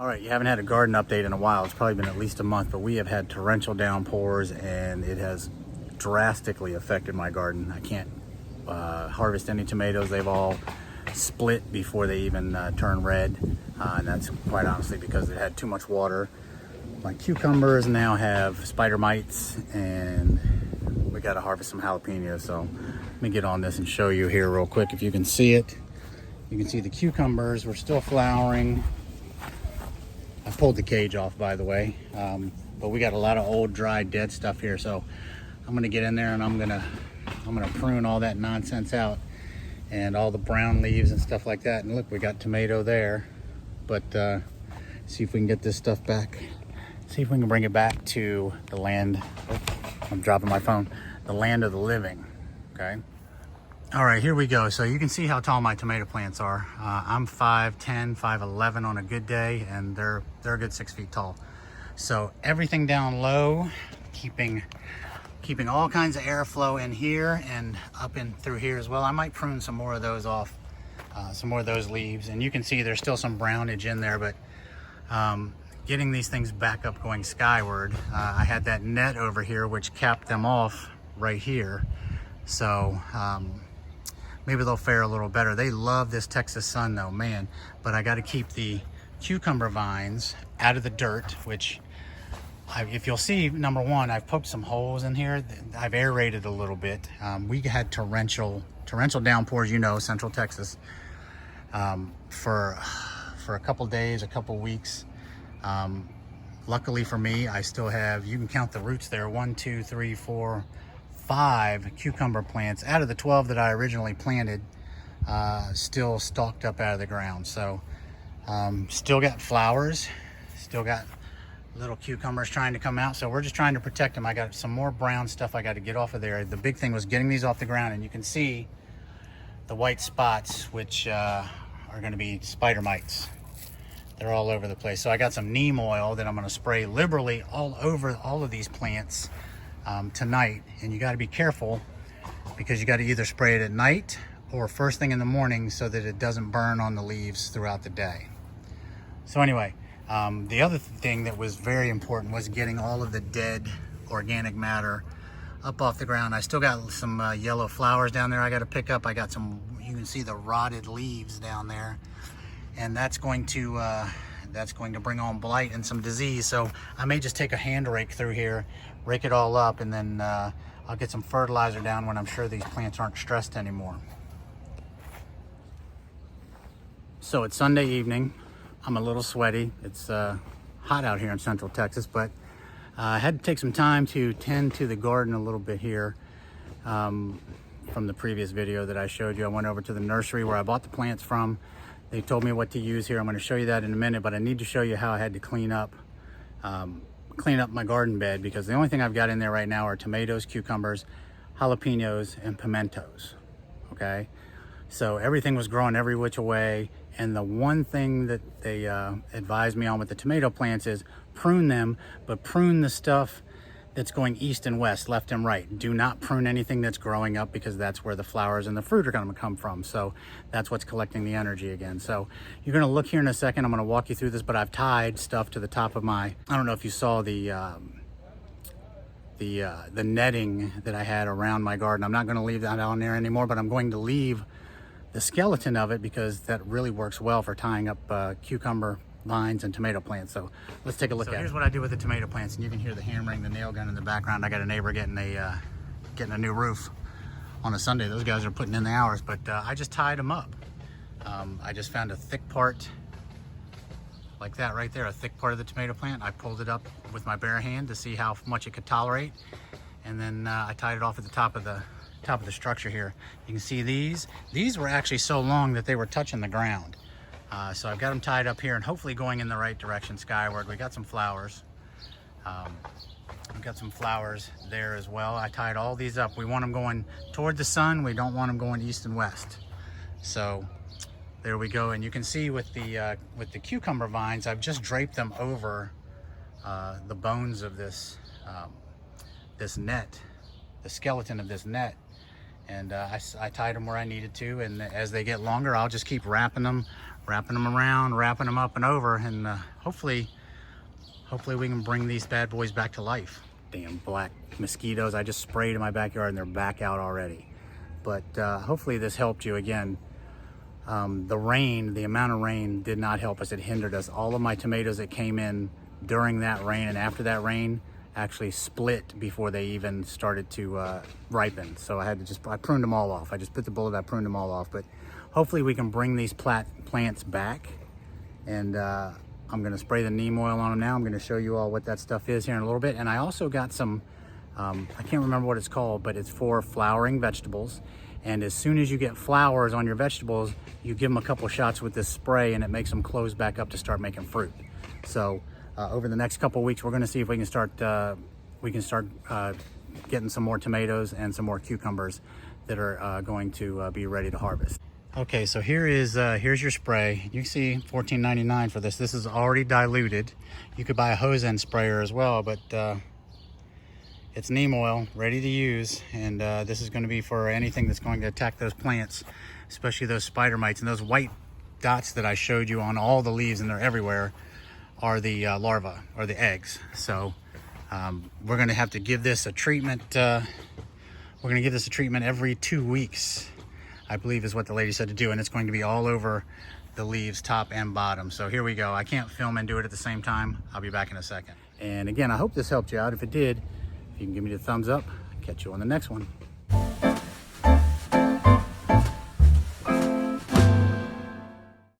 All right, you haven't had a garden update in a while. It's probably been at least a month, but we have had torrential downpours and it has drastically affected my garden. I can't harvest any tomatoes. They've all split before they even turn red. And that's quite honestly because it had too much water. My cucumbers now have spider mites and we got to harvest some jalapenos. So let me get on this and show you here real quick. If you can see it, you can see the cucumbers were still flowering. I pulled the cage off, by the way, but we got a lot of old, dry, dead stuff here. So I'm gonna get in there and I'm gonna prune all that nonsense out and all the brown leaves and stuff like that. And look, we got tomato there, but see if we can get this stuff back. See if we can bring it back to the land. Oh, I'm dropping my phone. The land of the living. Okay. All right, here we go. So you can see how tall my tomato plants are. I'm 5'10", 5'11" on a good day, and they're a good 6 feet tall. So everything down low, keeping all kinds of airflow in here and up in through here as well. I might prune some more of those off, some more of those leaves. And you can see there's still some brownage in there, but getting these things back up going skyward, I had that net over here which capped them off right here. So maybe they'll fare a little better. They love this Texas sun though, man. But I got to keep the cucumber vines out of the dirt, which if you'll see, number one, I've poked some holes in here. I've aerated a little bit. We had torrential downpours, you know, Central Texas, for a couple days, a couple weeks. Luckily for me, I still have, you can count the roots there, 1, 2, 3, 4, 5 cucumber plants out of the 12 that I originally planted, still stalked up out of the ground. So still got flowers, still got little cucumbers trying to come out. So we're just trying to protect them. I got some more brown stuff I got to get off of there. The big thing was getting these off the ground, and you can see the white spots, which are going to be spider mites. They're all over the place. So I got some neem oil that I'm going to spray liberally all over all of these plants tonight. And you got to be careful because you got to either spray it at night or first thing in the morning so that it doesn't burn on the leaves throughout the day. So anyway, the other thing that was very important was getting all of the dead organic matter up off the ground. I still got some yellow flowers down there I got to pick up. I got some, you can see the rotted leaves down there, and that's going to bring on blight and some disease. So I may just take a hand rake through here, rake it all up, and then I'll get some fertilizer down when I'm sure these plants aren't stressed anymore. So it's Sunday evening. I'm a little sweaty. It's hot out here in Central Texas, but I had to take some time to tend to the garden a little bit here. From the previous video that I showed you, I went over to the nursery where I bought the plants from. They told me what to use here. I'm going to show you that in a minute, but I need to show you how I had to clean up my garden bed, because the only thing I've got in there right now are tomatoes, cucumbers, jalapenos, and pimentos. Okay, so everything was growing every which way. And the one thing that they advised me on with the tomato plants is prune them, but prune the stuff that's going east and west, left and right. Do not prune anything that's growing up, because that's where the flowers and the fruit are going to come from. So that's what's collecting the energy again. So you're going to look here in a second. I'm going to walk you through this, but I've tied stuff to the top of my, I don't know if you saw the netting that I had around my garden. I'm not going to leave that on there anymore, but I'm going to leave the skeleton of it because that really works well for tying up cucumber vines and tomato plants. So let's take a look at it. Here's what I do with the tomato plants, and you can hear the hammering, the nail gun in the background. I got a neighbor getting a new roof on a Sunday. Those guys are putting in the hours, but I just tied them up. I just found a thick part like that right there, a thick part of the tomato plant. I pulled it up with my bare hand to see how much it could tolerate, and then I tied it off at the top of the structure here. You can see these were actually so long that they were touching the ground. So I've got them tied up here and hopefully going in the right direction skyward. We got some flowers. We've got some flowers there as well. I tied all these up. We want them going toward the sun. We don't want them going east and west. So there we go. And you can see with the cucumber vines, I've just draped them over the bones of this net, the skeleton of this net. And I tied them where I needed to, and as they get longer, I'll just keep wrapping them wrapping them around, wrapping them up and over, and hopefully we can bring these bad boys back to life. Damn black mosquitoes I just sprayed in my backyard and they're back out already. But hopefully this helped you. Again, the rain, the amount of rain did not help us. It hindered us. All of my tomatoes that came in during that rain and after that rain actually split before they even started to ripen. So I pruned them all off. I just bit the bullet, I pruned them all off. But hopefully we can bring these plants back. And I'm gonna spray the neem oil on them now. I'm gonna show you all what that stuff is here in a little bit. And I also got some, I can't remember what it's called, but it's for flowering vegetables. And as soon as you get flowers on your vegetables, you give them a couple shots with this spray and it makes them close back up to start making fruit. So over the next couple weeks, we're gonna see if we can start getting some more tomatoes and some more cucumbers that are going to be ready to harvest. Okay, so here's your spray. You can see $14.99 for this. This is already diluted. You could buy a hose end sprayer as well, but it's neem oil, ready to use, and this is going to be for anything that's going to attack those plants, especially those spider mites. And those white dots that I showed you on all the leaves, and they're everywhere, are the larvae, or the eggs. So we're going to have to give this a treatment. We're going to give this a treatment every 2 weeks, I believe is what the lady said to do, and it's going to be all over the leaves, top and bottom. So here we go. I can't film and do it at the same time. I'll be back in a second. And again, I hope this helped you out. If it did, if you can give me the thumbs up, catch you on the next one.